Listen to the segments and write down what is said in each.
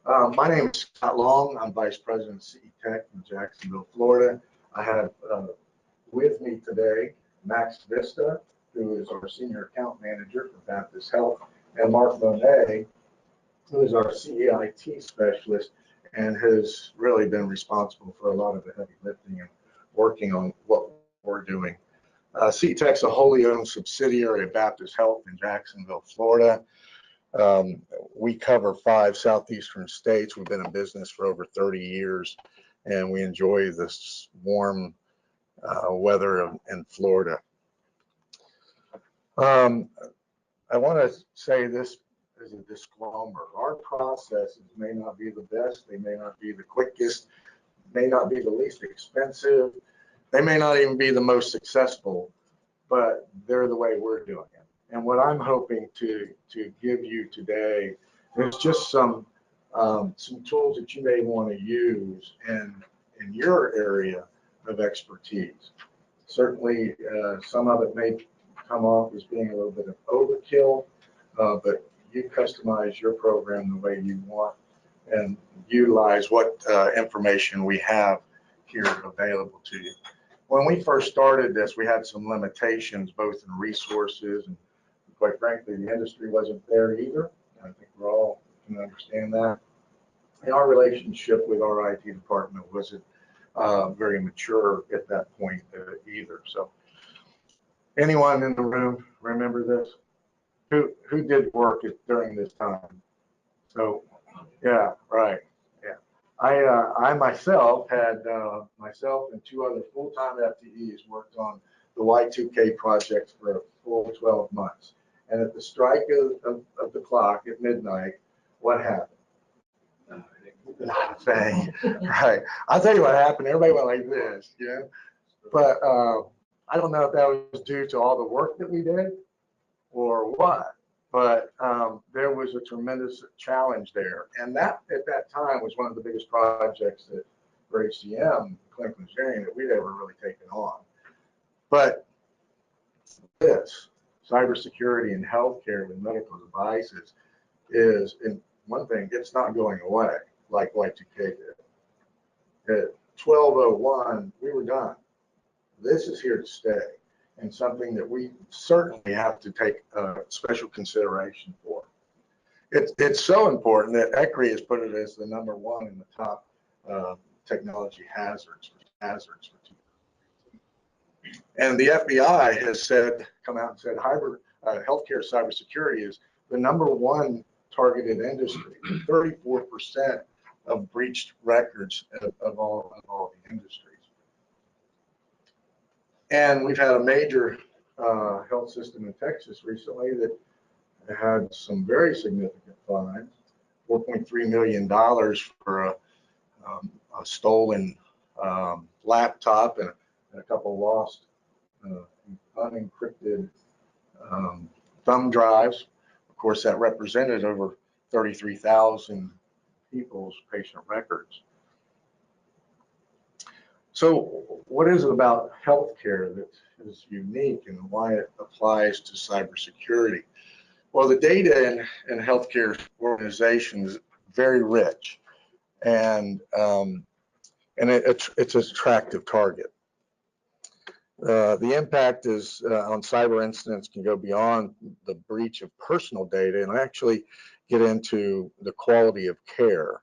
My name is Scott Long. I'm Vice President of CE Tech in Jacksonville, Florida. I have with me today Max Vista, who is our Senior Account Manager for Baptist Health, and Mark Monet, who is our CEIT Specialist and has really been responsible for a lot of the heavy lifting and working on what we're doing. CE Tech's a wholly owned subsidiary of Baptist Health in Jacksonville, Florida. We cover 5 southeastern states. We've been in business for over 30 years, and we enjoy this warm weather in Florida. I want to say this as a disclaimer. Our processes may not be the best, they may not be the quickest, may not be the least expensive, they may not even be the most successful, but they're the way we're doing it. And what I'm hoping to give you today is just some tools that you may want to use in your area of expertise. Certainly, some of it may come off as being a little bit of overkill, but you customize your program the way you want and utilize what information we have here available to you. When we first started this, we had some limitations, both in resources, and quite frankly, the industry wasn't there either. I think we're all can understand that. And our relationship with our IT department wasn't very mature at that point either. So anyone in the room remember this? Who did work during this time? So yeah, right. Yeah, I myself had myself and 2 other full-time FTEs worked on the Y2K project for a full 12 months. And at the strike of the clock at midnight, what happened? Nothing. Right. I'll tell you what happened. Everybody went like this, you know. But I don't know if that was due to all the work that we did or what. But there was a tremendous challenge there. And that, at that time, was one of the biggest projects that for HCM, clinical engineering, that we'd ever really taken on. But this, cybersecurity and healthcare with medical devices is, in one thing, it's not going away like Y2K did. At 12:01, we were done. This is here to stay, and something that we certainly have to take special consideration for. It's so important that ECRI has put it as the #1 in the top technology hazards for 2018. And the FBI has come out and said healthcare cybersecurity is the #1 targeted industry. 34% of breached records of all the industries. And we've had a major health system in Texas recently that had some very significant fines, $4.3 million for a stolen laptop and a couple lost unencrypted thumb drives. Of course, that represented over 33,000 people's patient records. So what is it about healthcare that is unique and why it applies to cybersecurity? Well, the data in healthcare organizations is very rich, and it's an attractive target. The impact is on cyber incidents can go beyond the breach of personal data and actually get into the quality of care.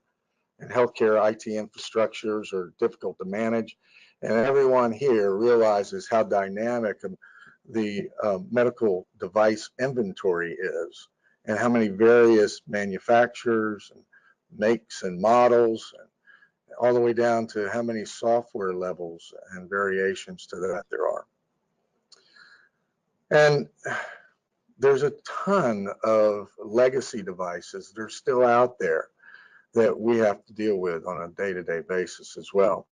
And healthcare IT infrastructures are difficult to manage, and everyone here realizes how dynamic the medical device inventory is, and how many various manufacturers and makes and models, and all the way down to how many software levels and variations to that there are. And there's a ton of legacy devices that are still out there that we have to deal with on a day-to-day basis as well.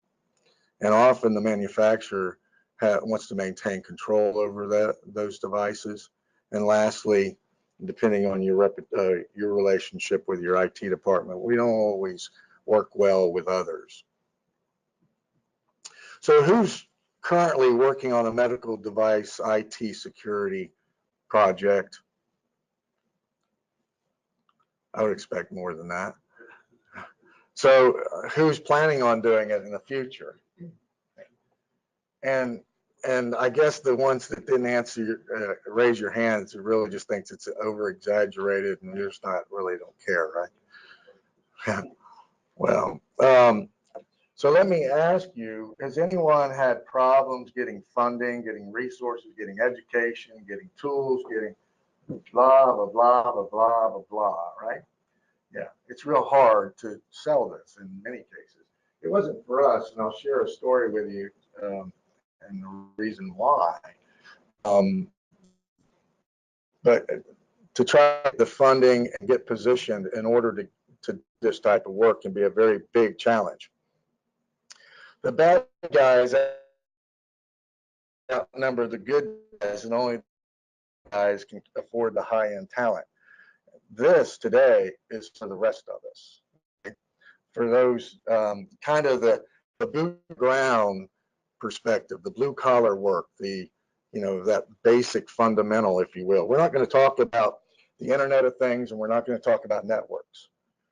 And often the manufacturer wants to maintain control over those devices. And lastly, depending on your relationship with your IT department, we don't always work well with others. So who's currently working on a medical device IT security project? I would expect more than that. So who's planning on doing it in the future? And I guess the ones that didn't answer, raise your hands, it really just thinks it's over exaggerated and you're just not really don't care, right? Well, so let me ask you, has anyone had problems getting funding, getting resources, getting education, getting tools, getting blah, blah, blah, blah, blah, blah, blah, right? Yeah, it's real hard to sell this in many cases. It wasn't for us, and I'll share a story with you and the reason why. But to try the funding and get positioned in order to do this type of work can be a very big challenge. The bad guys outnumber the good guys, and only the guys can afford the high-end talent. This today is for the rest of us. For those kind of the boot ground perspective, the blue collar work, that basic fundamental, if you will. We're not going to talk about the Internet of Things, and we're not going to talk about networks.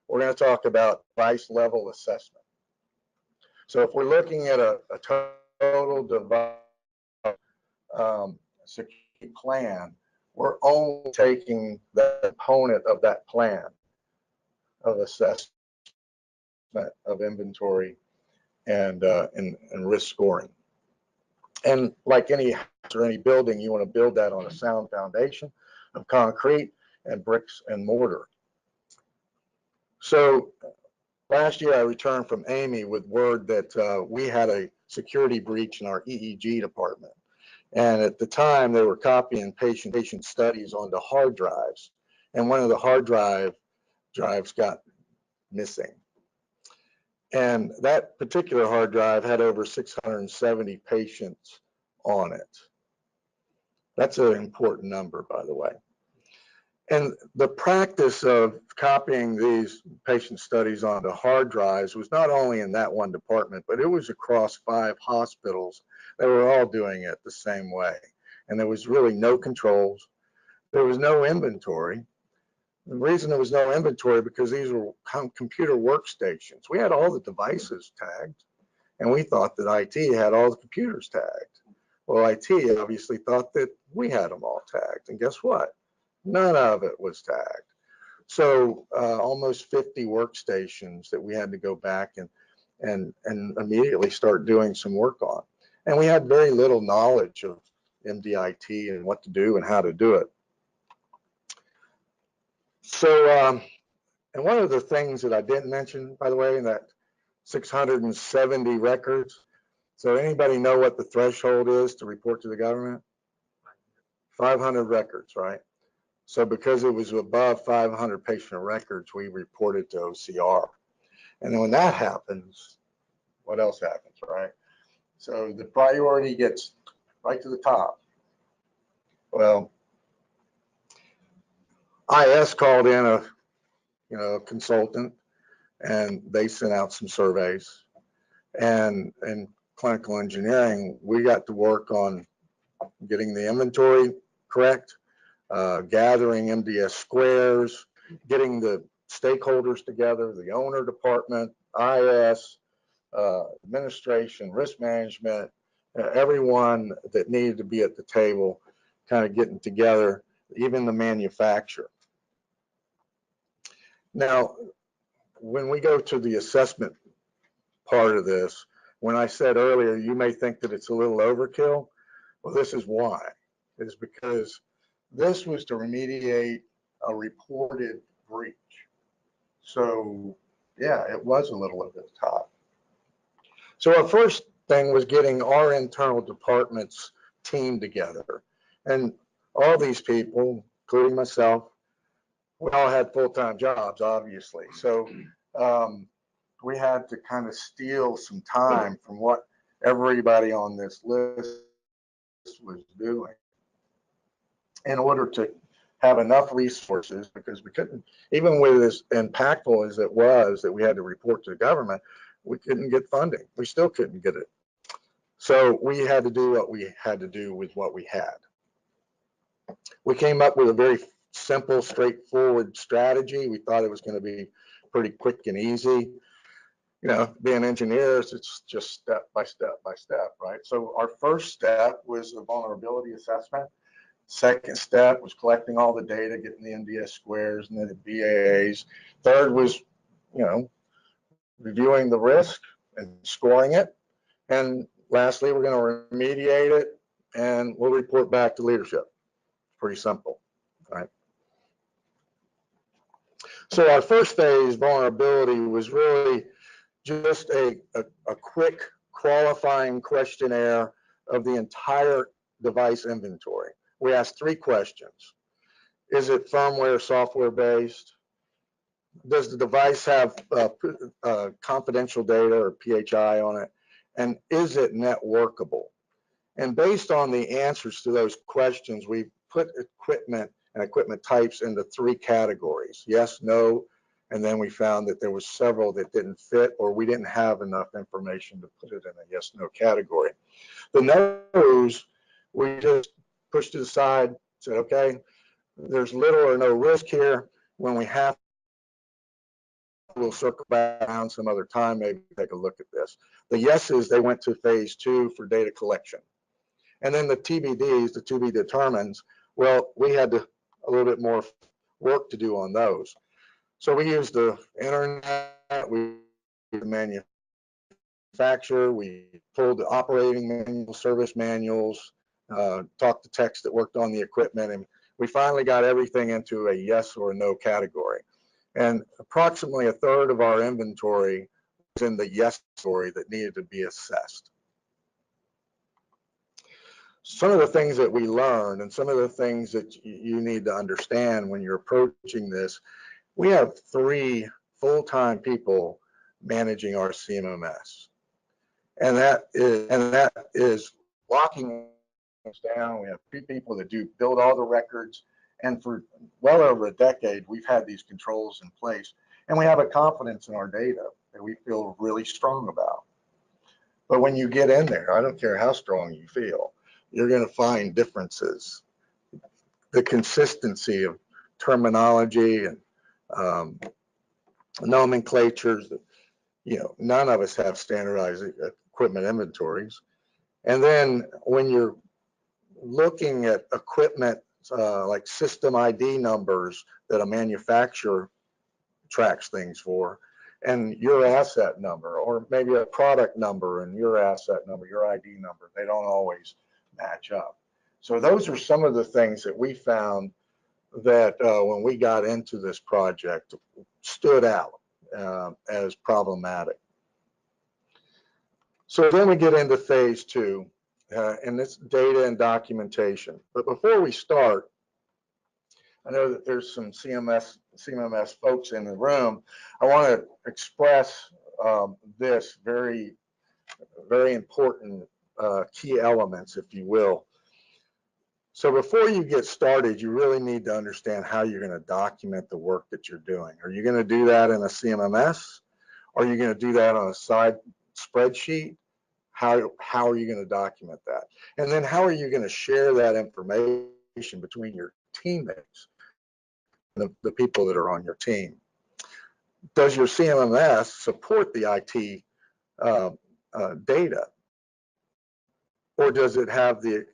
We're going to talk about device level assessment. So if we're looking at a total device security plan, we're only taking the component of that plan of assessment of inventory and risk scoring. And like any house or any building, you want to build that on a sound foundation of concrete and bricks and mortar. So last year I returned from Amy with word that we had a security breach in our EEG department. And at the time they were copying patient studies onto hard drives. And one of the hard drives got missing. And that particular hard drive had over 670 patients on it. That's an important number, by the way. And the practice of copying these patient studies onto hard drives was not only in that one department, but it was across 5 hospitals that were all doing it the same way. And there was really no controls. There was no inventory. The reason there was no inventory because these were computer workstations. We had all the devices tagged, and we thought that IT had all the computers tagged. Well, IT obviously thought that we had them all tagged, and guess what? None of it was tagged. So almost 50 workstations that we had to go back and immediately start doing some work on. And we had very little knowledge of MDIT and what to do and how to do it. So, and one of the things that I didn't mention, by the way, in that 670 records, so anybody know what the threshold is to report to the government? 500 records, right? So because it was above 500 patient records, we reported to OCR. And then when that happens, what else happens, right? So the priority gets right to the top. Well, IS called in a consultant, and they sent out some surveys. And in clinical engineering, we got to work on getting the inventory correct, gathering MDS squares, getting the stakeholders together, the owner department, IS, administration, risk management, everyone that needed to be at the table, kind of getting together, even the manufacturer. Now, when we go to the assessment part of this, when I said earlier, you may think that it's a little overkill. Well, this is why. It's because this was to remediate a reported breach. So yeah, it was a little over the top. So our first thing was getting our internal departments team together. And all these people, including myself, we all had full-time jobs, obviously. So we had to kind of steal some time from what everybody on this list was doing in order to have enough resources, because we couldn't, even with as impactful as it was that we had to report to the government, we couldn't get funding. We still couldn't get it. So we had to do what we had to do with what we had. We came up with a very simple, straightforward strategy. We thought it was going to be pretty quick and easy. you know, being engineers, it's just step by step by step, right? So our first step was a vulnerability assessment. Second step was collecting all the data, getting the NDS squares and then the BAAs. Third was, you know, reviewing the risk and scoring it. And lastly, we're going to remediate it and we'll report back to leadership. Pretty simple, right? So our first phase, vulnerability, was really just a quick qualifying questionnaire of the entire device inventory. We asked 3 questions. Is it firmware, software based? Does the device have confidential data or PHI on it? And is it networkable? And based on the answers to those questions, we put equipment and equipment types into 3 categories: yes, no, and then we found that there was several that didn't fit, or we didn't have enough information to put it in a yes, no category. The no's, we just pushed it aside, said, okay, there's little or no risk here. When we have, we'll circle back around some other time, maybe take a look at this. The yeses, they went to phase 2 for data collection. And then the TBDs, the to be determines, well, we had a little bit more work to do on those. So we used the internet, we used the manufacturer, we pulled the operating manual, service manuals, talked to techs that worked on the equipment, and we finally got everything into a yes or a no category. And approximately a third of our inventory was in the yes category that needed to be assessed. Some of the things that we learned and some of the things that you need to understand when you're approaching this, we have 3 full-time people managing our CMMS. And that is locking us down. We have 3 people that build all the records. And for well over a decade, we've had these controls in place. And we have a confidence in our data that we feel really strong about. But when you get in there, I don't care how strong you feel, you're going to find differences. The consistency of terminology and nomenclatures, you know, none of us have standardized equipment inventories. And then when you're looking at equipment like system ID numbers that a manufacturer tracks things for, and your asset number, or maybe a product number and your asset number, your ID number, they don't always match up. So those are some of the things that we found that when we got into this project stood out as problematic. So then we get into phase 2, and it's data and documentation. But before we start, I know that there's some CMMS folks in the room. I want to express this very, very important key elements, if you will. So before you get started, you really need to understand how you're going to document the work that you're doing. Are you going to do that in a CMMS? Are you going to do that on a side spreadsheet? How are you going to document that? And then how are you going to share that information between your teammates, the people that are on your team? Does your CMMS support the IT data? Or does it have the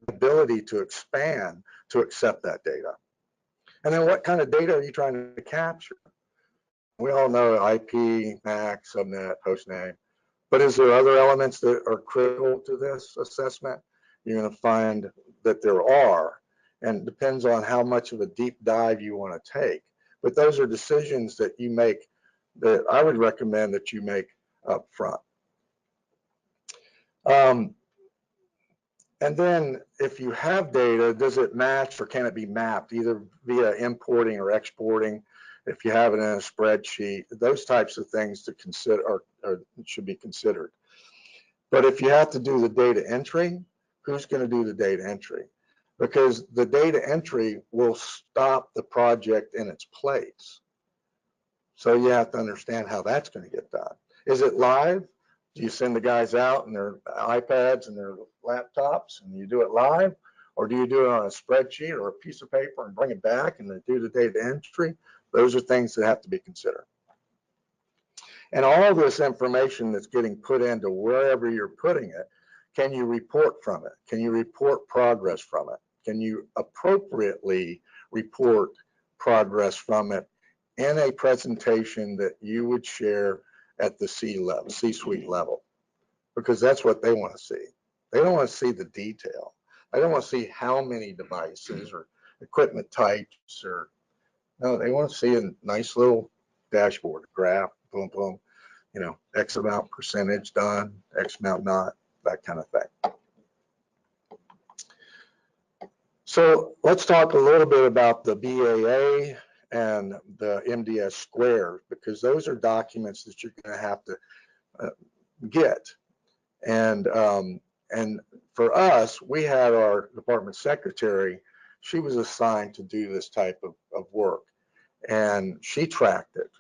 ability to expand to accept that data? And then what kind of data are you trying to capture? We all know IP, MAC, subnet, hostname, but is there other elements that are critical to this assessment? You're going to find that there are, and it depends on how much of a deep dive you want to take. But those are decisions that you make, that I would recommend that you make up front. And then if you have data, does it match or can it be mapped either via importing or exporting? If you have it in a spreadsheet, those types of things to consider or should be considered. But if you have to do the data entry, who's going to do the data entry? Because the data entry will stop the project in its place. So you have to understand how that's going to get done. Is it live? Do you send the guys out and their iPads and their laptops and you do it live? Or do you do it on a spreadsheet or a piece of paper and bring it back and then do the data entry? Those are things that have to be considered. And all this information that's getting put into wherever you're putting it, can you report from it? Can you report progress from it? Can you appropriately report progress from it in a presentation that you would share at the C-suite level? Because that's what they want to see. They don't want to see the detail. They don't want to see how many devices or equipment types, or no, they want to see a nice little dashboard, graph, boom, boom, you know, X amount percentage done, X amount not, that kind of thing. So let's talk a little bit about the BAA and the MDS square, because those are documents that you're going to have to get. And for us, we had our department secretary. She was assigned to do this type of work, and she tracked it.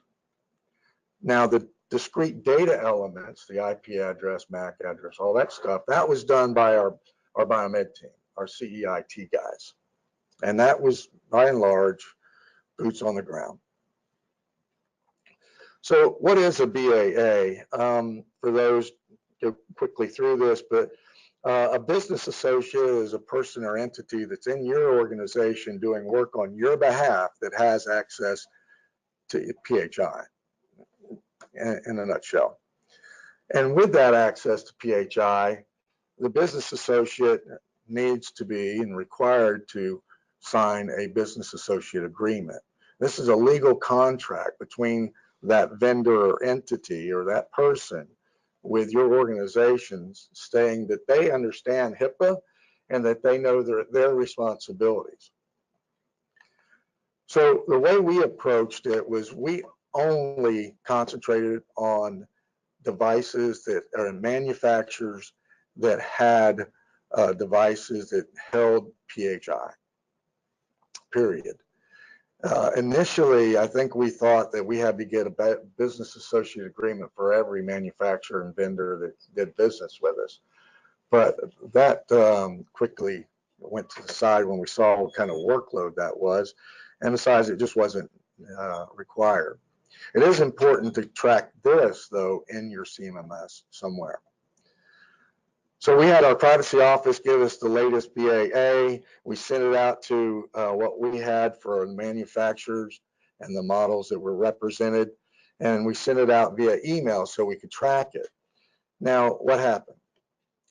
Now, the discrete data elements, the IP address, MAC address, all that stuff, that was done by our biomed team, our CEIT guys. And that was, by and large, boots on the ground. So what is a BAA? For those, go quickly through this, but a business associate is a person or entity that's in your organization doing work on your behalf that has access to PHI, in a nutshell. And with that access to PHI, the business associate needs to be and required to sign a business associate agreement. This is a legal contract between that vendor or entity or that person with your organizations, stating that they understand HIPAA and that they know their responsibilities. So the way we approached it was we only concentrated on devices that are in manufacturers that had devices that held PHI, period. Initially, I think we thought that we had to get a business associate agreement for every manufacturer and vendor that did business with us. But that quickly went to the side when we saw what kind of workload that was, and besides, it just wasn't required. It is important to track this, though, in your CMMS somewhere. So we had our privacy office give us the latest BAA. We sent it out to what we had for our manufacturers and the models that were represented, and we sent it out via email so we could track it. Now, what happened?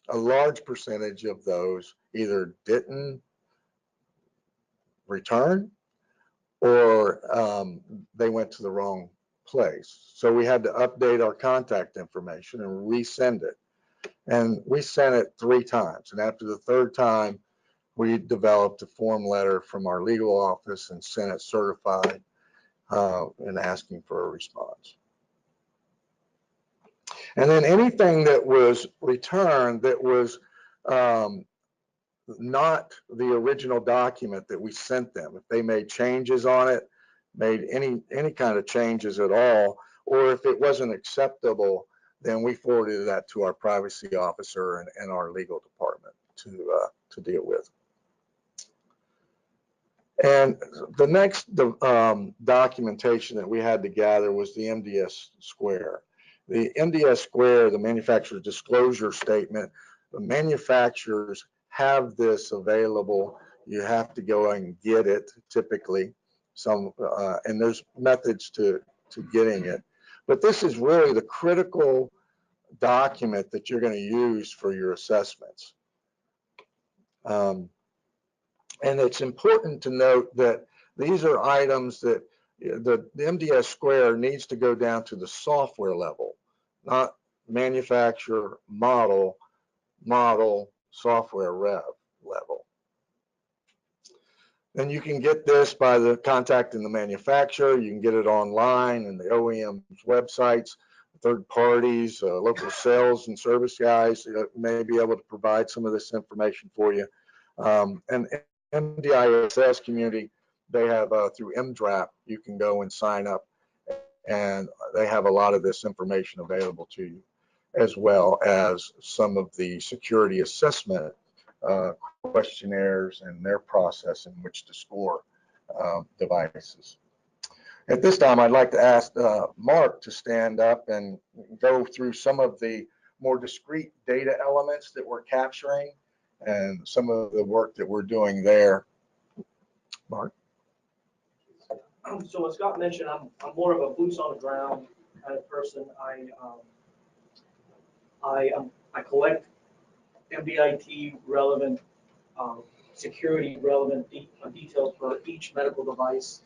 A large percentage of those either didn't return or they went to the wrong place. So we had to update our contact information and resend it. And we sent it 3 times. And after the 3rd time, we developed a form letter from our legal office and sent it certified and asking for a response. And then anything that was returned that was not the original document that we sent them, if they made changes on it, made any kind of changes at all, or if it wasn't acceptable, then we forwarded that to our privacy officer and our legal department to deal with. And the next documentation that we had to gather was the MDS square. The MDS square, the manufacturer's disclosure statement, the manufacturers have this available. You have to go and get it typically, and there's methods to getting it. But this is really the critical document that you're going to use for your assessments. And it's important to note that these are items that the MDS square needs to go down to the software level, not manufacturer, model, software rev level. And you can get this by contacting the manufacturer. You can get it online in the OEM's websites. Third parties, local sales and service guys may be able to provide some of this information for you. And MDISS community, they have through MDRAP, you can go and sign up, and they have a lot of this information available to you, as well as some of the security assessment questionnaires and their process in which to score devices. At this time, I'd like to ask Mark to stand up and go through some of the more discrete data elements that we're capturing and some of the work that we're doing there. Mark? So as Scott mentioned, I'm more of a boots on the ground kind of person. I collect MBIT relevant, security relevant details for each medical device.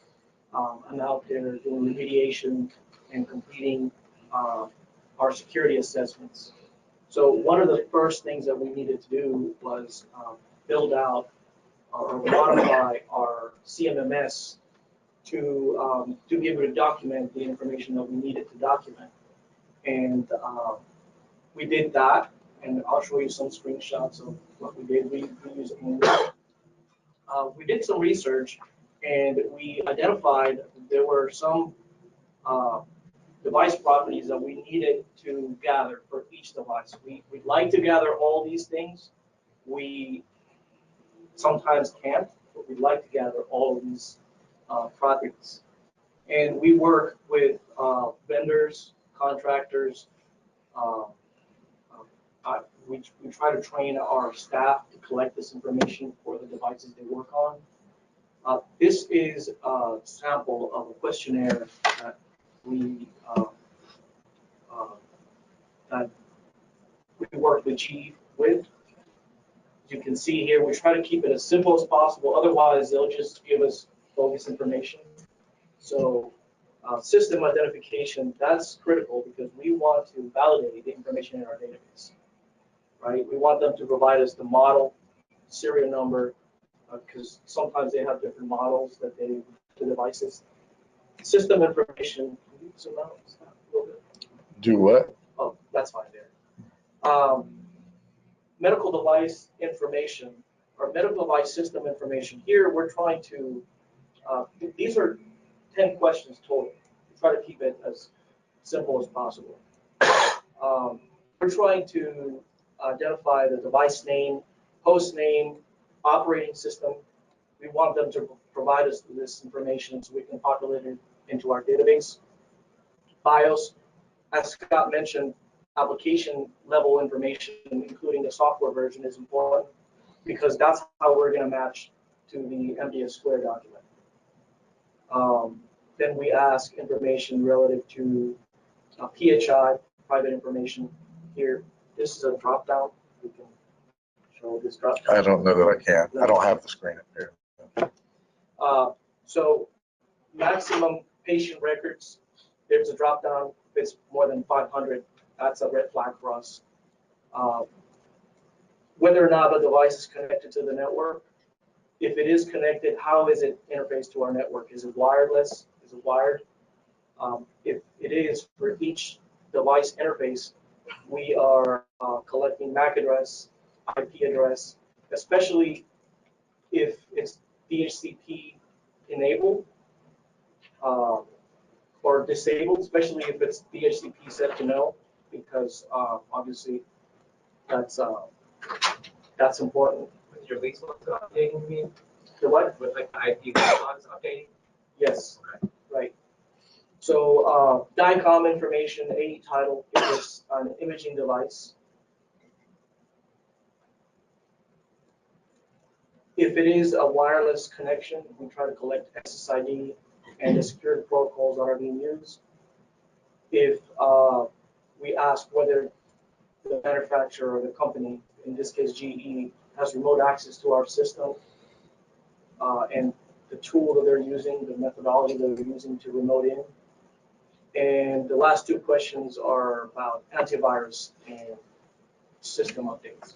I'm out there doing remediation and completing our security assessments. So one of the first things that we needed to do was build out or modify our CMMS to be able to document the information that we needed to document. And we did that, and I'll show you some screenshots of what we did. We used we did some research, and we identified there were some device properties that we needed to gather for each device. We'd like to gather all these things. We sometimes can't, but we'd like to gather all of these properties. And we work with vendors, contractors. We try to train our staff to collect this information for the devices they work on. This is a sample of a questionnaire that we work with GE with. As you can see here, we try to keep it as simple as possible. Otherwise, they'll just give us bogus information. So system identification, that's critical because we want to validate the information in our database, right? We want them to provide us the model, serial number, because sometimes they have different models that the devices. System information, can you zoom out a little bit? Do what? Oh, that's fine there. Medical device information or medical device system information. Here we're trying to, these are 10 questions total. We try to keep it as simple as possible. We're trying to identify the device name, host name, operating system. We want them to provide us with this information so we can populate it into our database. BIOS, as Scott mentioned, application level information, including the software version, is important because that's how we're going to match to the MDS square document. Then we ask information relative to PHI, private information. Here, this is a drop down. We can show this drop down. I don't know that I can. I don't have the screen up here. So maximum patient records, there's a drop down. If it's more than 500, that's a red flag for us. Whether or not the device is connected to the network, if it is connected, how is it interfaced to our network? Is it wireless? Is it wired? If it is, for each device interface, we are collecting MAC address, IP address, especially if it's DHCP enabled or disabled, especially if it's DHCP set to no, because obviously that's important. With your lease logs updating, you mean? The what? With like the IP lease logs updating? Yes. Okay. Right. So DICOM information, AE title, if it's an imaging device. If it is a wireless connection, we try to collect SSID and the security protocols that are being used. If we ask whether the manufacturer or the company, in this case GE, has remote access to our system and the tool that they're using, the methodology that they're using to remote in. And the last two questions are about antivirus and system updates.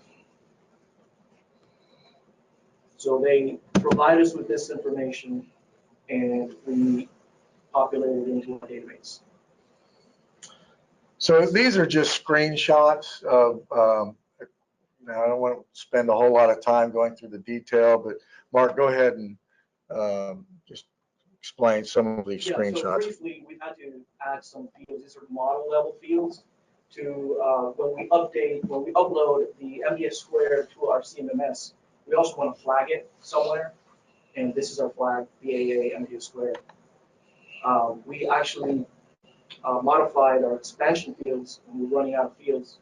So they provide us with this information and we populate it into our database. So these are just screenshots of, I don't want to spend a whole lot of time going through the detail, but Mark, go ahead and just explain some of these screenshots. So briefly, we had to add some fields. These are model level fields to when we upload the MDS square to our CMMS, we also want to flag it somewhere. And this is our flag, BAA MDS square. We actually modified our expansion fields, and we're running out of fields,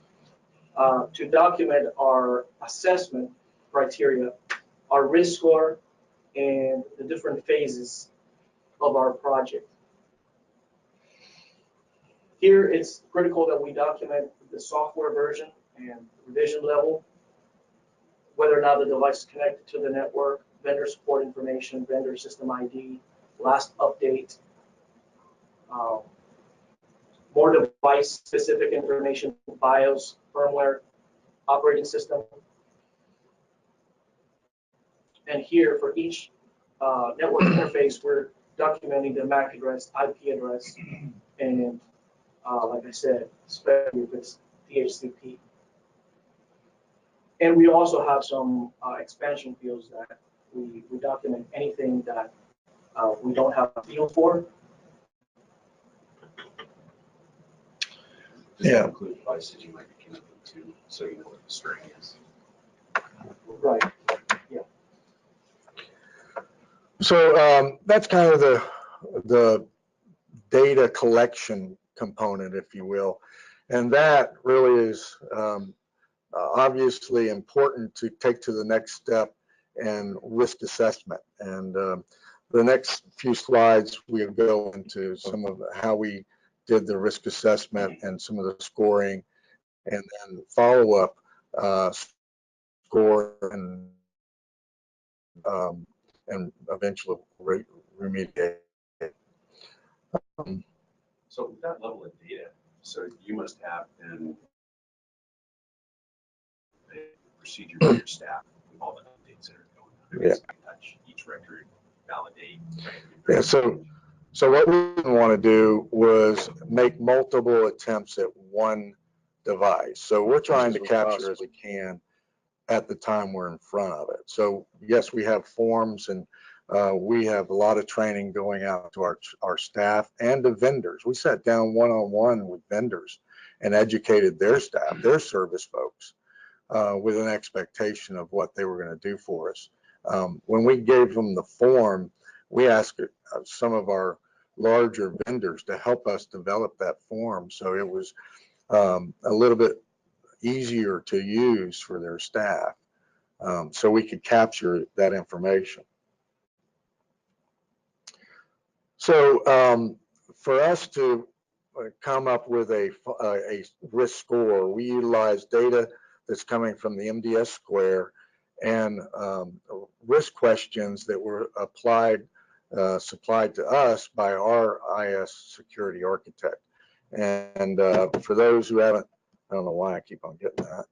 to document our assessment criteria, our risk score, and the different phases of our project. Here, it's critical that we document the software version and revision level, whether or not the device is connected to the network, vendor support information, vendor system ID, last update, more device-specific information, BIOS, firmware, operating system. And here, for each network interface, we're documenting the MAC address, IP address, and like I said, especially if it's DHCP. And we also have some expansion fields that we document anything that we don't have a field for. Does Yeah. that include devices you might be connected to, so you know what the string is? Right. So that's kind of the data collection component, if you will. And that really is obviously important to take to the next step in risk assessment. And the next few slides, we'll go into some of how we did the risk assessment and some of the scoring, and then follow-up score and eventually remediate. So with that level of data, so you must have then a procedure for your staff with all the updates that are going on. Yeah. Touch each record, validate. Yeah, so what we didn't want to do was make multiple attempts at one device. So we're trying to capture as we can at the time we're in front of it. So yes, we have forms, and we have a lot of training going out to our staff and the vendors. We sat down one-on-one with vendors and educated their staff, their service folks, with an expectation of what they were going to do for us. When we gave them the form, we asked some of our larger vendors to help us develop that form, so it was a little bit easier to use for their staff, so we could capture that information. So for us to come up with a risk score, we utilize data that's coming from the MDS square and risk questions that were supplied to us by our IS security architect. And for those who haven't, I don't know why I keep on getting that.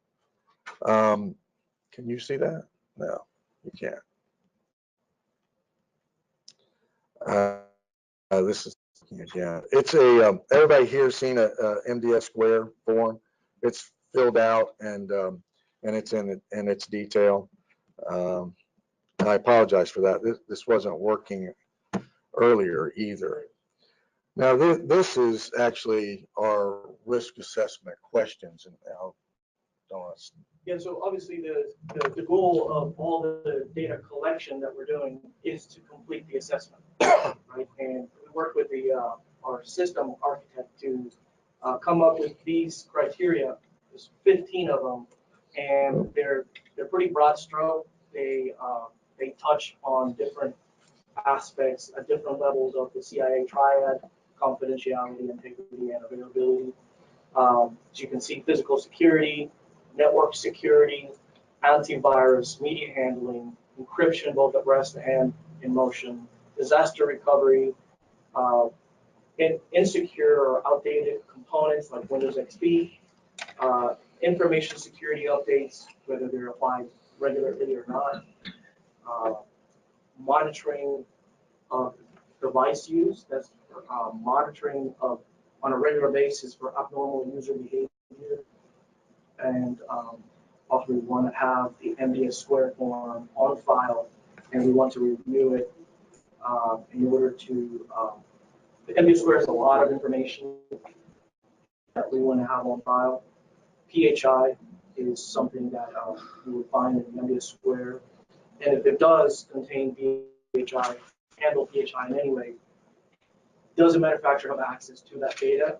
Can you see that? No, you can't. This is again. It's everybody here seen a MDS square form. It's filled out and it's in its detail. I apologize for that. This wasn't working earlier either. Now this is actually our risk assessment questions, and I'll don't. Yeah, so obviously the goal of all the data collection that we're doing is to complete the assessment, right? And we work with our system architect to come up with these criteria. There's 15 of them, and they're pretty broad stroke. They touch on different aspects at different levels of the CIA triad: confidentiality, integrity, and availability. So you can see physical security, network security, antivirus, media handling, encryption both at rest and in motion, disaster recovery, insecure or outdated components like Windows XP, information security updates, whether they're applied regularly or not, monitoring of device use, that's monitoring of on a regular basis for abnormal user behavior. And also we want to have the MDS square form on file, and we want to review it in order to, the MDS square has a lot of information that we want to have on file. PHI is something that you would find in the MDS square, and if it does contain PHI, handle PHI in any way, does the manufacturer have access to that data?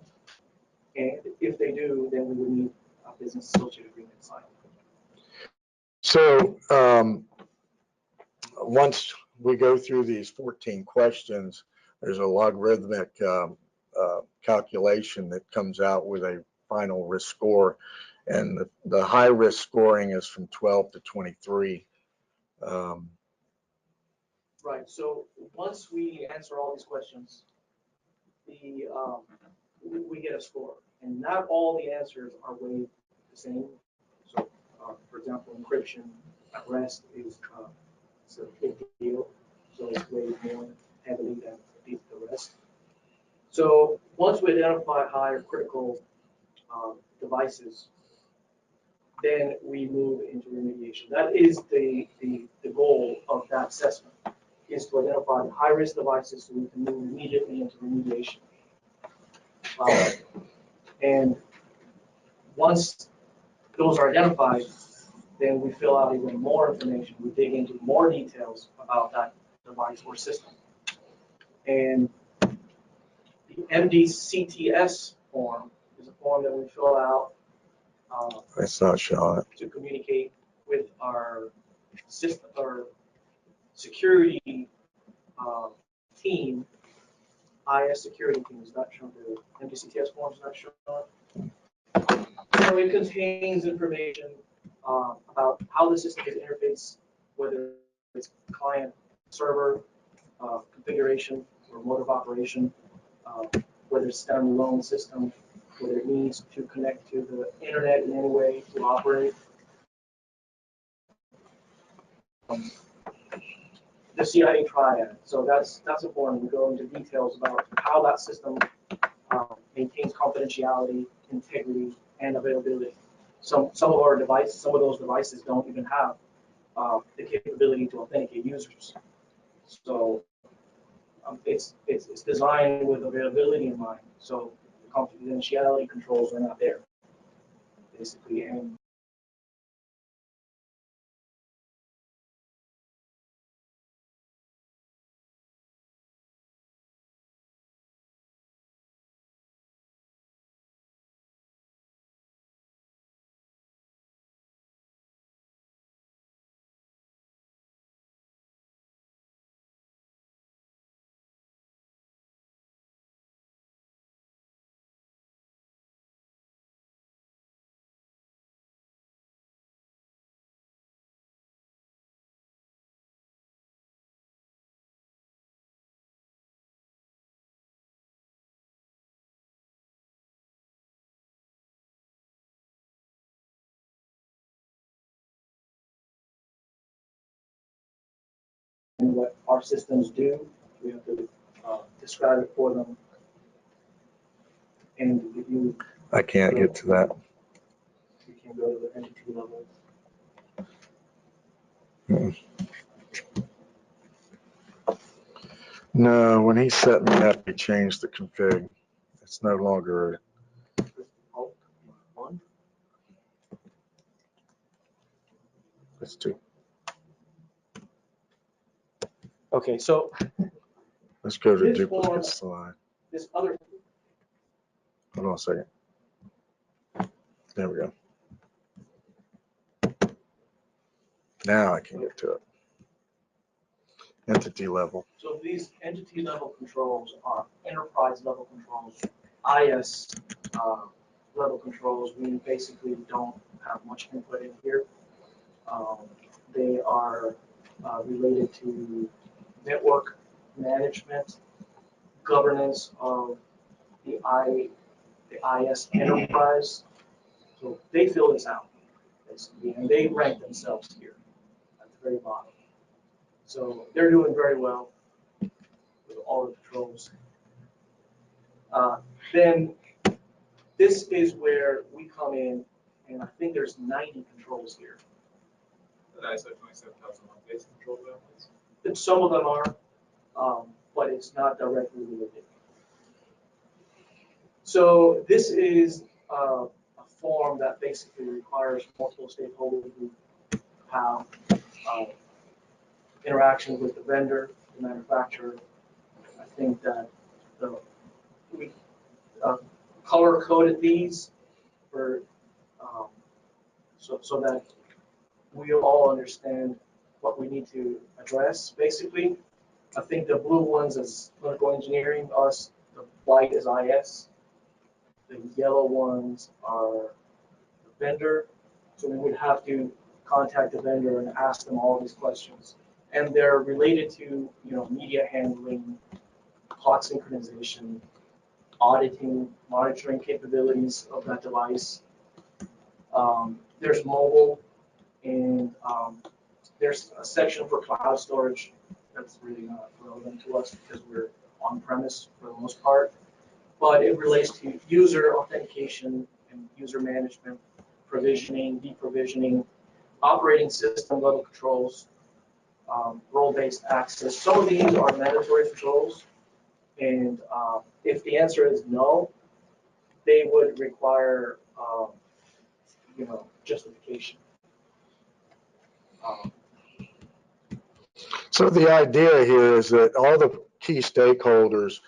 And if they do, then we would need a business associate agreement signed. So once we go through these 14 questions, there's a logarithmic calculation that comes out with a final risk score. And the high risk scoring is from 12 to 23. Right, so once we answer all these questions, we get a score. And not all the answers are weighed the same. So, for example, encryption at rest is a big deal. So it's weighed more heavily than the rest. So once we identify high or critical devices, then we move into remediation. That is the goal of that assessment, is to identify the high-risk devices so we can move immediately into remediation. And once those are identified, then we fill out even more information. We dig into more details about that device or system. And the MDCTS form is a form that we fill out It's not showing. to communicate with our system, our security team. IS security team is not shown. The MDCTS form is not shown. So it contains information about how the system is interfaced, whether it's client server configuration or mode of operation, whether it's standalone system, whether it needs to connect to the internet in any way to operate. The CIA triad. So that's important. We go into details about how that system maintains confidentiality, integrity, and availability. Some of those devices don't even have the capability to authenticate users. So it's designed with availability in mind. So the confidentiality controls are not there, basically. And what our systems do, we have to describe it for them. And if you I can't get to that. can go to the entity level. No, when he set me up, he changed the config. It's no longer, Alt 1. it's too, Okay, so let's go to This duplicate form- slide. this other, Hold on a second. There we go. Now I can get to it. Entity level. so these entity level controls are enterprise level controls, IS level controls. We basically don't have much input in here. They are related to network management, governance of the IS enterprise. So they fill this out, basically, and they rank themselves here at the very bottom. So they're doing very well with all the controls. Then this is where we come in, and I think there's 90 controls here. The ISO 27001 base control elements. And some of them are, but it's not directly related. So this is a form that basically requires multiple stakeholders to have interactions with the vendor, the manufacturer. I think that the color coded these for, so that we all understand what we need to address, basically. I think the blue ones is clinical engineering, us, the white is IS. The yellow ones are the vendor. So we would have to contact the vendor and ask them all these questions. And they're related to, media handling, clock synchronization, auditing, monitoring capabilities of that device. There's mobile, and there's a section for cloud storage that's really not relevant to us because we're on premise for the most part. But it relates to user authentication and user management, provisioning, deprovisioning, operating system level controls, role-based access. Some of these are mandatory controls, and if the answer is no, they would require, justification. So the idea here is that all the key stakeholders,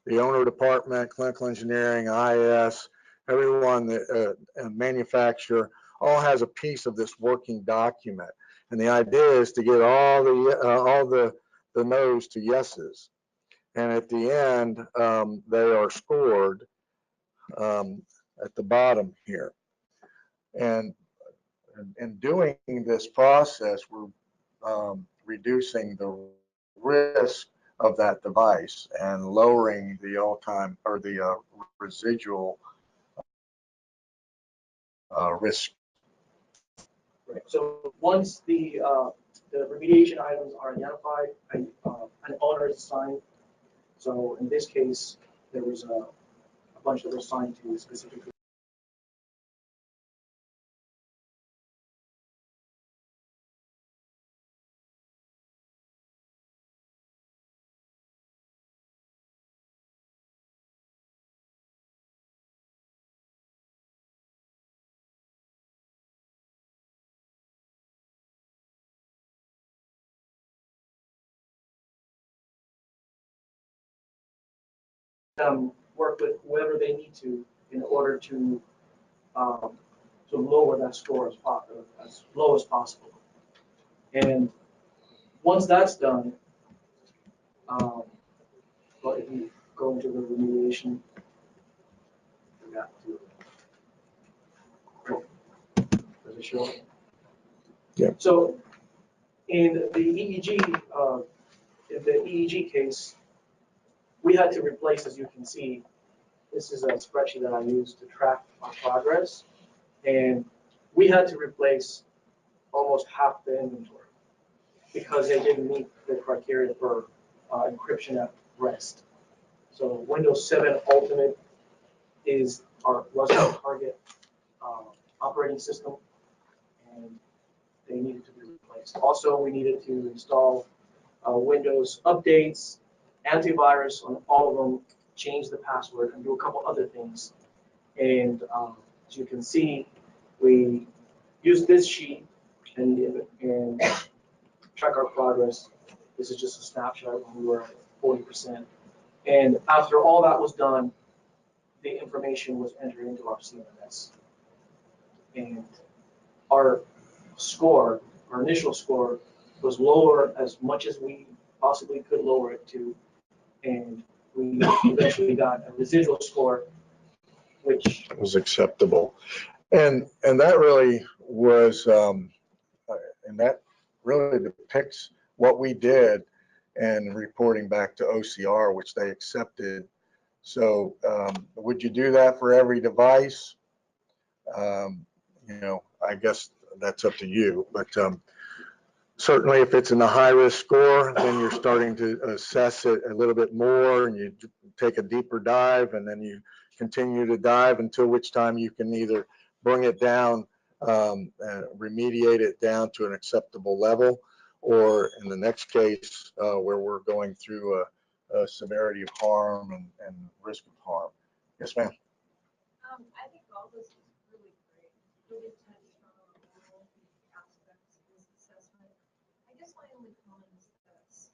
the owner department, clinical engineering, IS, everyone, that manufacturer, all has a piece of this working document. And the idea is to get all the no's to yeses. And at the end, they are scored at the bottom here. And in doing this process, we're reducing the risk of that device and lowering the all-time or the residual risk. Right. So once the remediation items are identified, an owner is assigned. So in this case, there was a bunch that were assigned to specifically. Work with whoever they need to in order to lower that score as low as possible. And once that's done, but if you go into the remediation, you have to. Does it show? Yeah. So in the EEG case, we had to replace, as you can see, this is a spreadsheet that I use to track our progress, and we had to replace almost half the inventory because they didn't meet the criteria for encryption at rest. So Windows 7 Ultimate was our target operating system, and they needed to be replaced. Also, we needed to install Windows updates, antivirus on all of them, change the password, and do a couple other things. And as you can see, we use this sheet and track our progress. This is just a snapshot when we were at 40%. And after all that was done, the information was entered into our CMS. And our score, our initial score, was lower as much as we possibly could lower it to. And we eventually got a residual score, which was acceptable. And that really was, and that really depicts what we did and reporting back to OCR, which they accepted. So would you do that for every device? I guess that's up to you, but certainly if it's in the high risk score, then you're starting to assess it a little bit more, and you take a deeper dive, and then you continue to dive until which time you can either bring it down, remediate it down to an acceptable level, or in the next case where we're going through a severity of harm and risk of harm. Yes, ma'am. I think all this is really great. Really touched on all the aspects of this assessment. I guess my only comment is this.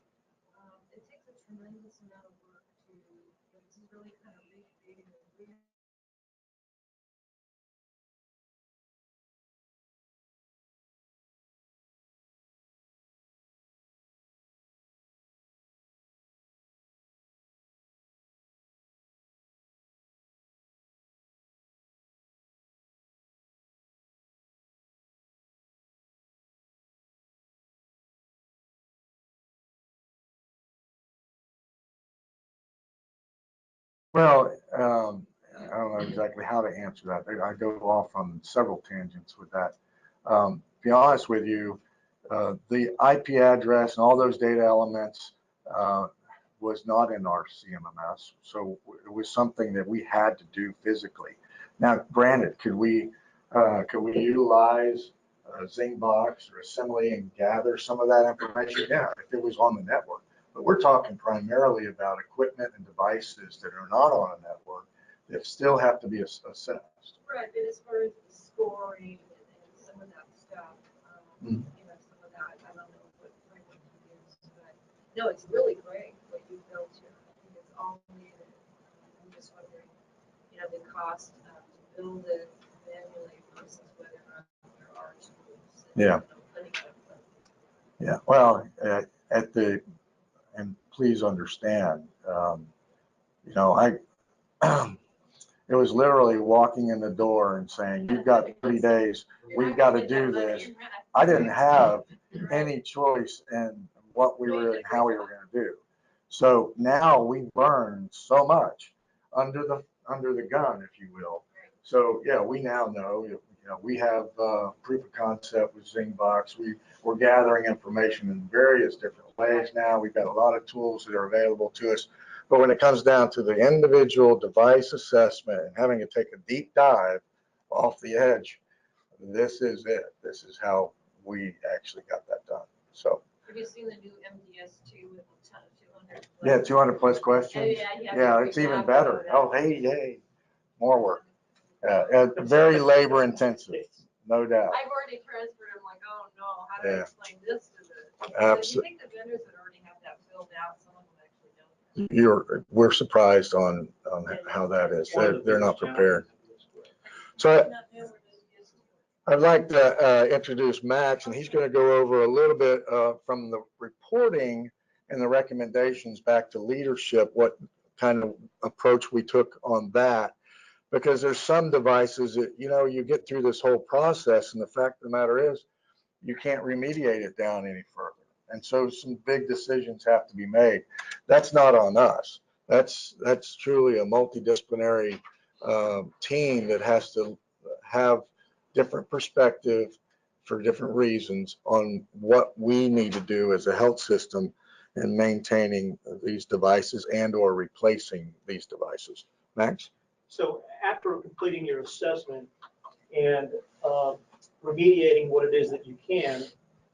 It takes a tremendous amount of work to this is really kind of recreating the real. Well, I don't know exactly how to answer that. I go off on several tangents with that. To be honest with you, the IP address and all those data elements was not in our CMMS. So it was something that we had to do physically. Now, granted, could we utilize Zingbox or Assembly and gather some of that information? Yeah, if it was on the network. But we're talking primarily about equipment and devices that are not on a network that still have to be assessed. Right, but as far as the scoring and some of that stuff, you know, some of that, I don't know what framework you use, but no, it's really great what you built here. I think it's all needed. I'm just wondering, you know, the cost to build it manually versus whether or not there are tools. And, Yeah. you know, putting it up. Yeah, well, and please understand, you know, it was literally walking in the door and saying, you've got 30 days, we've got to do this. I didn't have any choice in what we were and how we were going to do. So now we burned so much under the gun, if you will. So yeah, we now know, you know, we have proof of concept with Zingbox. We're gathering information in various different ways now. We've got a lot of tools that are available to us. But when it comes down to the individual device assessment and having to take a deep dive off the edge, this is it. This is how we actually got that done. So. Have you seen the new MDS2 with a ton of 200? Yeah, 200 plus questions. Yeah, it's even better. Oh, hey, more work. Very labor intensive, no doubt. I've already transferred. I'm like, oh no, how do I Yeah. explain this to the? Absolutely. Do you think the vendors that already have that filled out, some of them actually don't? We're surprised on how that is. They're not prepared. So I'd like to introduce Max, and he's going to go over a little bit from the reporting and the recommendations back to leadership, what kind of approach we took on that. Because there's some devices that, you know, you get through this whole process, and the fact of the matter is, you can't remediate it down any further. And so some big decisions have to be made. That's not on us. That's truly a multidisciplinary team that has to have different perspective for different reasons on what we need to do as a health system in maintaining these devices and or replacing these devices. Max? So after completing your assessment and remediating what it is that you can,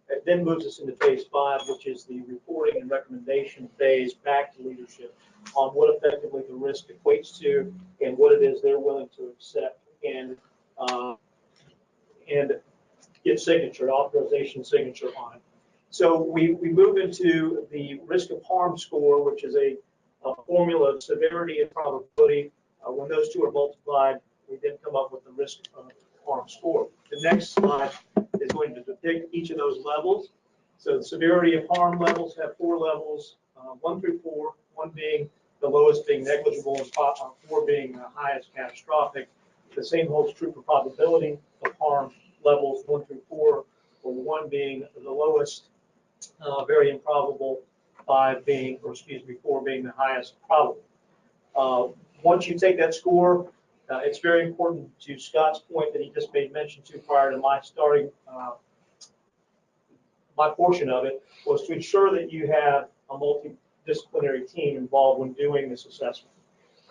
it then moves us into phase 5, which is the reporting and recommendation phase back to leadership on what effectively the risk equates to and what it is they're willing to accept and get signature, authorization signature on it. So we move into the risk of harm score, which is a formula of severity and probability. When those two are multiplied, we then come up with the risk of harm score. The next slide is going to depict each of those levels. So the severity of harm levels have 4 levels, 1 through 4, 1 being the lowest being negligible and 4 being the highest catastrophic. The same holds true for probability of harm levels 1 through 4, or 1 being the lowest, very improbable, 4 being the highest probable. Once you take that score, it's very important to Scott's point that he just made mention to prior to my starting my portion of it, was to ensure that you have a multidisciplinary team involved when doing this assessment.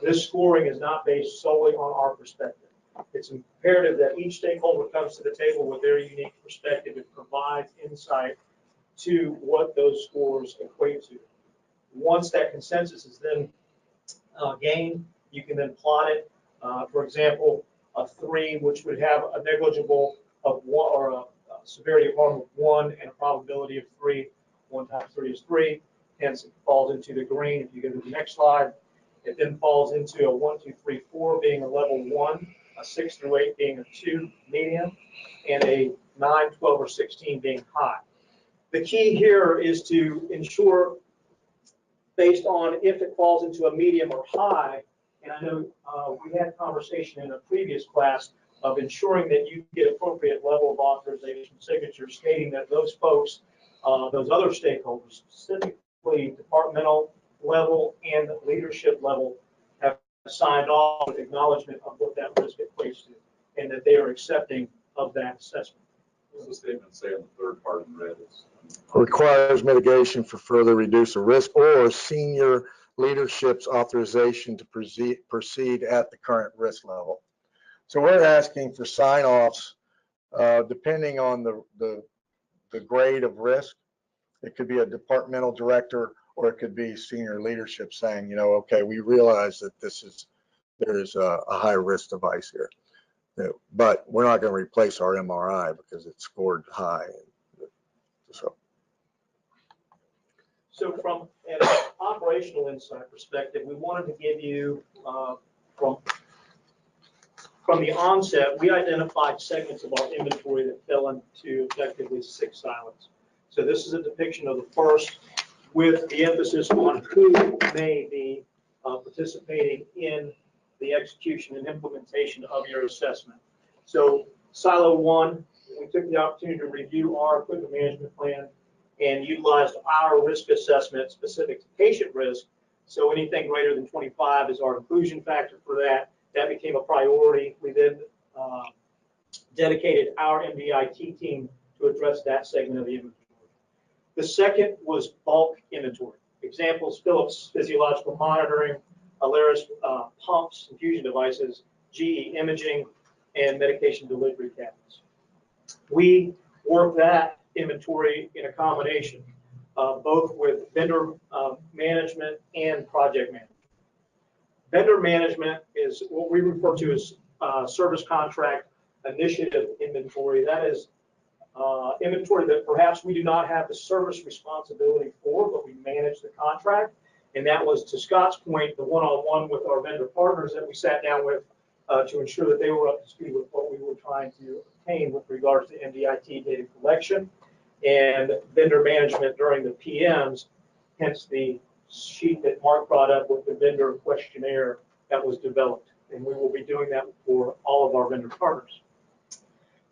This scoring is not based solely on our perspective. It's imperative that each stakeholder comes to the table with their unique perspective and provides insight to what those scores equate to. Once that consensus is then gained, you can then plot it. For example, a 3, which would have a negligible of 1, or a severity of harm of 1 and a probability of 3. 1 times 3 is 3. Hence, it falls into the green. If you go to the next slide, It then falls into a 1, 2, 3, 4 being a level 1, a 6 through 8 being a 2 medium, and a 9, 12, or 16 being high. The key here is to ensure, based on if it falls into a medium or high, and I know we had a conversation in a previous class of ensuring that you get appropriate level of authorization signatures stating that those folks, those other stakeholders, specifically departmental level and leadership level, have signed off with acknowledgement of what that risk equates to, and that they are accepting of that assessment. What's the statement say on the third part in red? Requires mitigation for further reduce the risk or senior leadership's authorization to proceed at the current risk level. So we're asking for sign-offs depending on the grade of risk. It could be a departmental director, or it could be senior leadership saying, you know, okay, we realize that there's a high risk device here, but we're not going to replace our MRI because it scored high. So from an operational insight perspective, we wanted to give you, from the onset, we identified segments of our inventory that fell into effectively 6 silos. So this is a depiction of the first, with the emphasis on who may be participating in the execution and implementation of your assessment. So silo 1, we took the opportunity to review our equipment management plan and utilized our risk assessment specific to patient risk. So anything greater than 25 is our inclusion factor for that. That became a priority. We then dedicated our MDIT team to address that segment of the inventory. The second was bulk inventory. Examples: Philips physiological monitoring, Alaris pumps, infusion devices, GE imaging, and medication delivery cabinets. We work that inventory in a combination, both with vendor management and project management. Vendor management is what we refer to as service contract initiative inventory. That is inventory that perhaps we do not have the service responsibility for, but we manage the contract. And that was, to Scott's point, the one-on-one with our vendor partners that we sat down with to ensure that they were up to speed with what we were trying to obtain with regards to MDIT data collection and vendor management during the PMs, hence the sheet that Mark brought up with the vendor questionnaire that was developed. And we will be doing that for all of our vendor partners.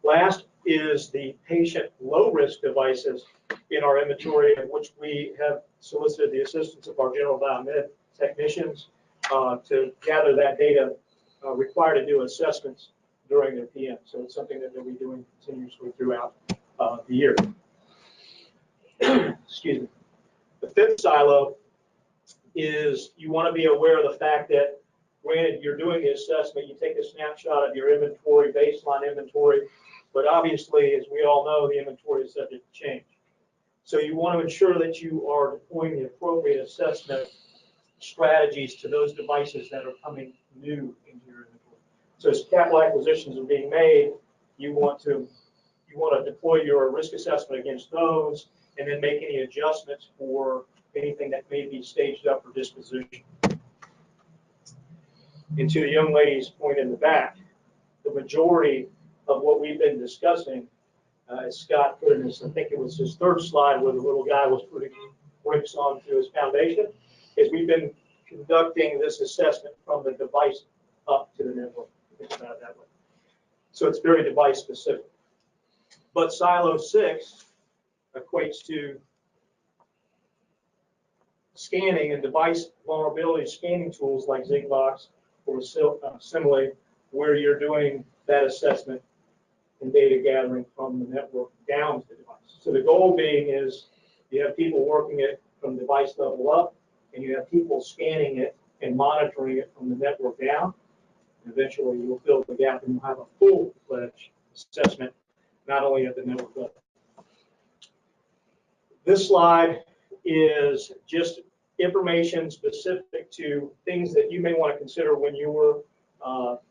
Last is the patient low-risk devices in our inventory, in which we have solicited the assistance of our general biomed technicians to gather that data required to do assessments during their PM. So it's something that they'll be doing continuously throughout the year. Excuse me. The fifth silo is you want to be aware of the fact that, granted, you're doing the assessment, you take a snapshot of your inventory, baseline inventory, but obviously, as we all know, the inventory is subject to change. So you want to ensure that you are deploying the appropriate assessment strategies to those devices that are coming new into your inventory. So as capital acquisitions are being made, you want to deploy your risk assessment against those, and then make any adjustments for anything that may be staged up for disposition. And to the young lady's point in the back, the majority of what we've been discussing, as Scott put in his, I think it was his third slide where the little guy was putting bricks onto his foundation, is we've been conducting this assessment from the device up to the network. Think about it that way. So it's very device specific. But silo 6 equates to scanning and device vulnerability scanning tools like ZigBox or Simile, where you're doing that assessment and data gathering from the network down to the device. So the goal being is you have people working it from device level up, and you have people scanning it and monitoring it from the network down. And eventually you'll fill the gap and you'll have a full-fledged assessment, not only at the network level. This slide is just information specific to things that you may want to consider when you were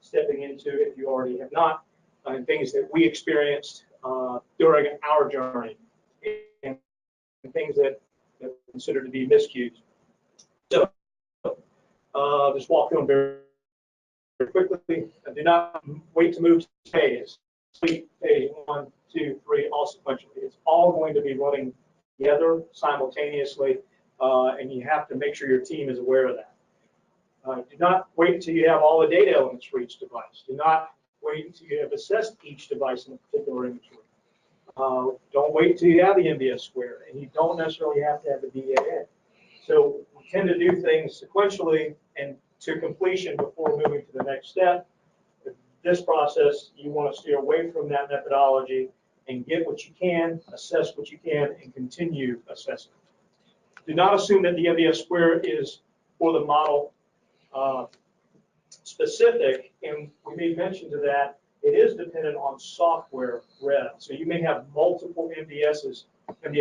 stepping into, if you already have not, and things that we experienced during our journey, and things that are considered to be miscues. So Just walk through them very quickly. Do not wait to move to phase. Phase 1, 2, 3, all sequentially. It's all going to be running together simultaneously, and you have to make sure your team is aware of that. Do not wait until you have all the data elements for each device. Do not wait until you have assessed each device in a particular inventory. Don't wait until you have the MBS square, and you don't necessarily have to have the BAA. So we tend to do things sequentially and to completion before moving to the next step. This process, you want to steer away from that methodology and get what you can, assess what you can, and continue assessing. Do not assume that the MBS square is for the model specific, and we made mention to that. It is dependent on software rev. So you may have multiple MBS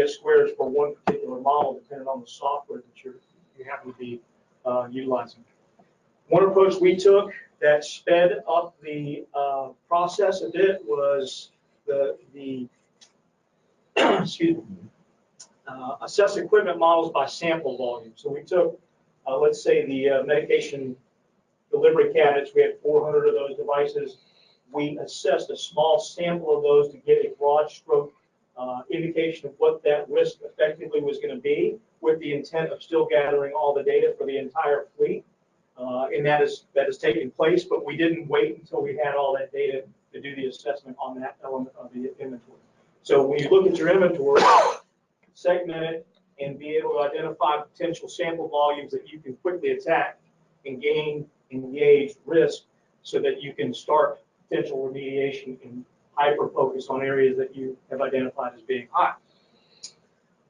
squares for one particular model, depending on the software that you happen to be utilizing. One approach we took that sped up the process a bit was the excuse me, assess equipment models by sample volume. So we took, let's say, the medication delivery cabinets. We had 400 of those devices. We assessed a small sample of those to get a broad stroke indication of what that risk effectively was going to be, with the intent of still gathering all the data for the entire fleet. And that is taking place, but we didn't wait until we had all that data to do the assessment on that element of the inventory. So when you look at your inventory, segment it and be able to identify potential sample volumes that you can quickly attack and engage risk, so that you can start potential remediation and hyper focus on areas that you have identified as being high.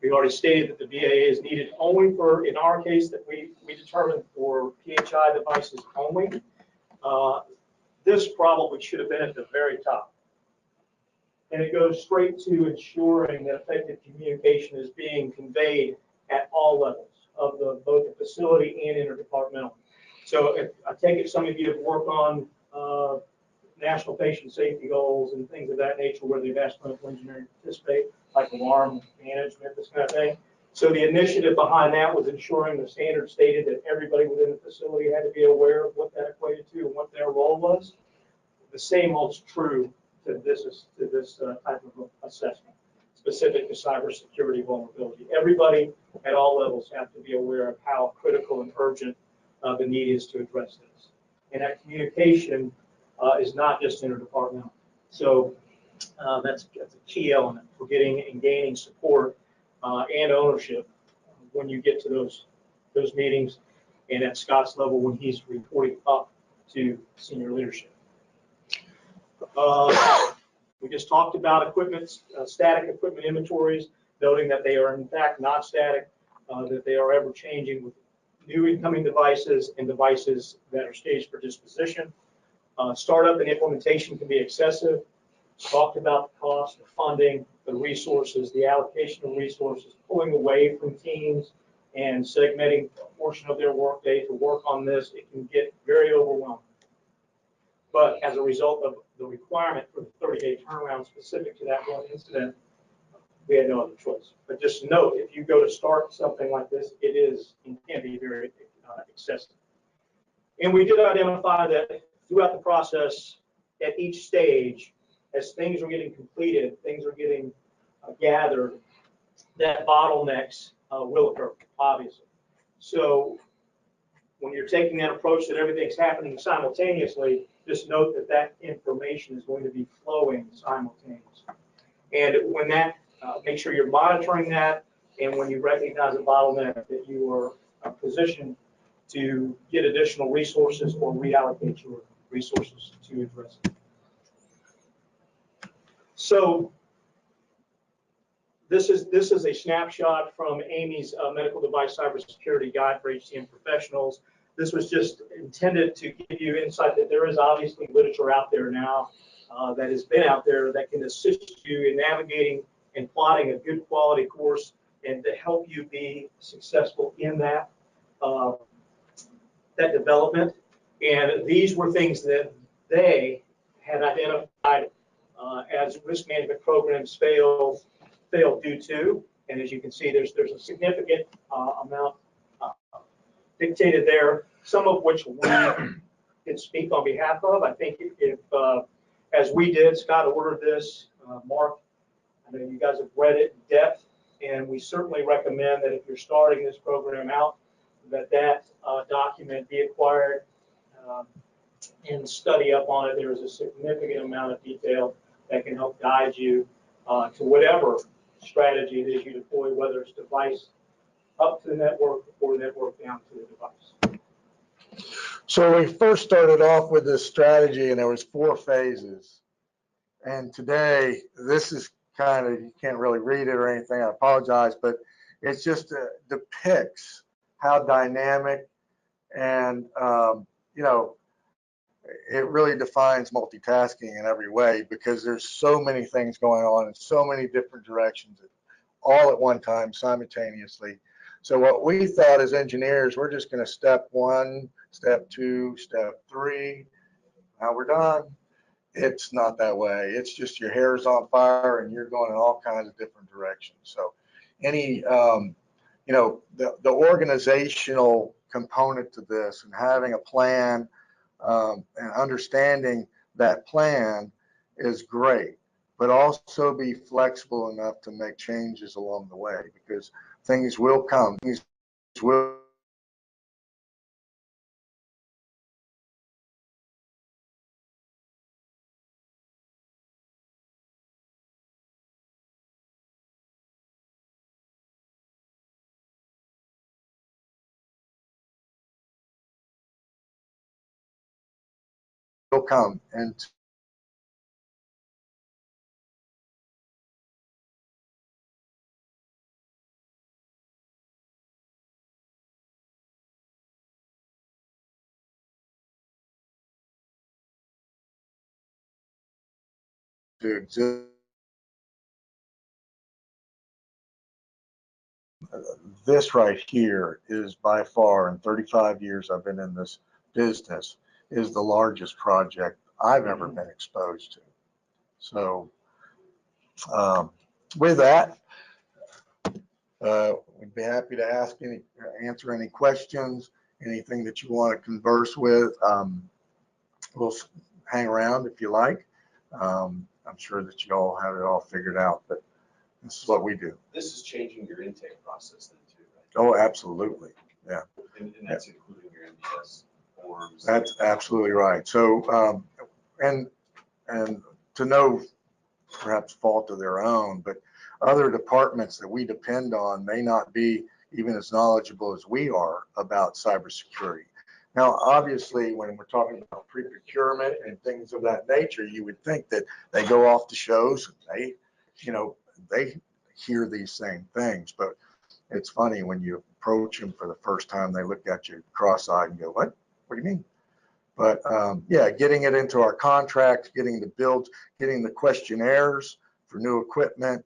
We already stated that the BAA is needed only for, in our case, that we determined for PHI devices only. This probably should have been at the very top. And it goes straight to ensuring that effective communication is being conveyed at all levels of both the facility and interdepartmental. So if I take it some of you have worked on national patient safety goals and things of that nature where they've asked clinical engineering to participate, like alarm management, this kind of thing. So the initiative behind that was ensuring the standard stated that everybody within the facility had to be aware of what that equated to and what their role was. The same holds true to this type of assessment, specific to cybersecurity vulnerability. Everybody at all levels have to be aware of how critical and urgent the need is to address this. And that communication is not just interdepartmental. So that's a key element for getting and gaining support and ownership when you get to those meetings, and at Scott's level when he's reporting up to senior leadership. We just talked about equipment, static equipment inventories, noting that they are in fact not static, that they are ever changing with new incoming devices and devices that are staged for disposition. Startup and implementation can be excessive. Talked about the cost, the funding, the resources, the allocation of resources, pulling away from teams and segmenting a portion of their workday to work on this. It can get very overwhelming. But as a result of the requirement for the 30-day turnaround specific to that one incident, we had no other choice. But just note, if you go to start something like this, it is and can be very excessive. And we did identify that throughout the process, at each stage, as things are getting completed, things are getting gathered, that bottlenecks will occur, obviously. So when you're taking that approach that everything's happening simultaneously, just note that that information is going to be flowing simultaneously. And when that, make sure you're monitoring that, and when you recognize a bottleneck, that you are positioned to get additional resources or reallocate your resources to address it. So this is a snapshot from Amy's medical device cybersecurity guide for HCM professionals. This was just intended to give you insight that there is obviously literature out there now that has been out there that can assist you in navigating and plotting a good quality course and to help you be successful in that that development. And these were things that they had identified as risk management programs failed due to. And as you can see, there's a significant amount dictated there, some of which we can speak on behalf of. I think if as we did, Scott ordered this, Mark, I know you guys have read it in depth, and we certainly recommend that if you're starting this program out, that document be acquired and study up on it. There is a significant amount of detail that can help guide you to whatever strategy it is you deploy, whether it's device up to the network or network down to the device. So we first started off with this strategy, and there was 4 phases. And today, this is kind of, you can't really read it or anything, I apologize, but it's just depicts how dynamic and, you know, it really defines multitasking in every way, because there's so many things going on in so many different directions all at one time simultaneously. So what we thought as engineers, we're just going to step 1, step 2, step 3. Now we're done. It's not that way. It's just your hair's on fire and you're going in all kinds of different directions. So any, you know, the organizational component to this and having a plan and understanding that plan is great, but also be flexible enough to make changes along the way, because things will come. Things will come. And to exist, this right here is by far, in 35 years I've been in this business, is the largest project I've ever been exposed to. So with that, we'd be happy to answer any questions, anything that you want to converse with. We'll hang around if you like. I'm sure that you all have it all figured out, but this is what we do. This is changing your intake process then too, right? Oh, absolutely. Yeah. And that's including your MDS forms. That's absolutely right. So, and to no perhaps fault of their own, but other departments that we depend on may not be even as knowledgeable as we are about cybersecurity. Now, obviously, when we're talking about pre-procurement and things of that nature, you would think that they go off to shows and they, you know, they hear these same things. But it's funny when you approach them for the first time, they look at you cross-eyed and go, "What? What do you mean?" But yeah, getting it into our contracts, getting the builds, getting the questionnaires for new equipment,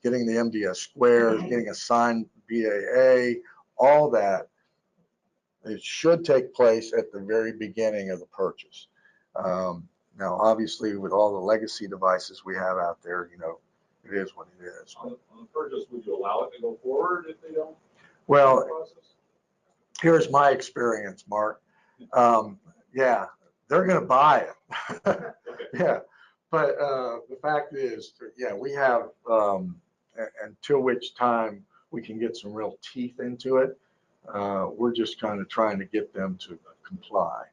getting the MDS squares, getting assigned BAA, all that, it should take place at the very beginning of the purchase. Now, obviously, with all the legacy devices we have out there, you know, it is what it is. On the purchase, would you allow it to go forward if they don't? Well, here's my experience, Mark. Yeah, they're going to buy it. Yeah, but the fact is, yeah, we have until which time we can get some real teeth into it. We're just kind of trying to get them to comply.